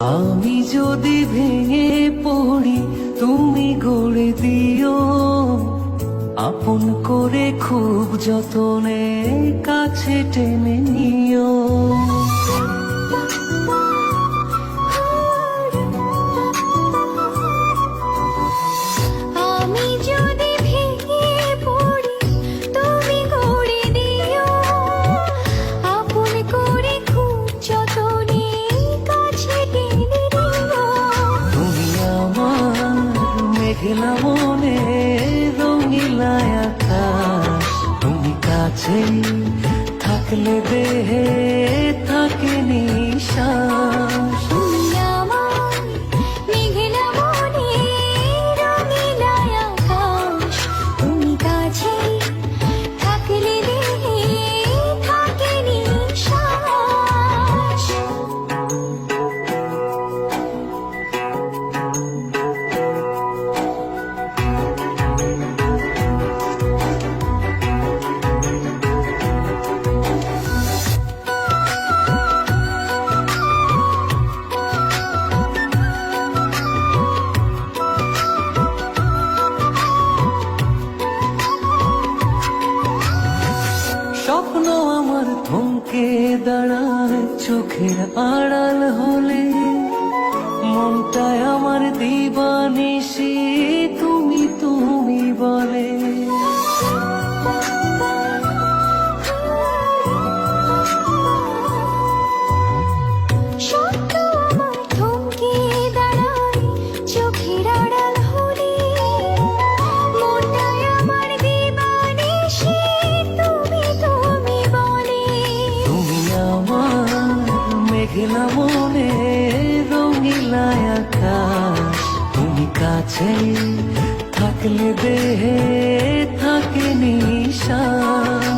আমি যদি ভেঙে পড়ি তুমি গড়ে দিও, আপন করে খুব যতনে কাছে টেনে নিও। আমি যদি ভেঙে পড়ি তুমি গড়ে দিও, আপন করে খুব যতনে কাছে টেনে নিও। তুমি আমার মেঘলা মনে রঙিলা আকাশ, তুমি কাছে থাকলে দেহে থাকে নিশ্বাস। তুমি আমার মেঘলা মনে রঙিলা আকাশ, তুমি কাছে থাকলে দেহে থাকে নিশ্বাস। স্বপ্ন আমার থমকে দাঁড়ায় চোখের আড়াল হলে, মনটায় আমার দিবানিশি তুমি তুমি বলে। স্বপ্ন আমার থমকে দাঁড়ায় চোখের আড়াল হলে, মনটায় আমার দিবানিশি তুমি তুমি বলে। তুমি আমার মেঘলা মনে রঙিলা আকাশ, তুমি কাছে থাকলে দেহে থাকে নিশ্বাস।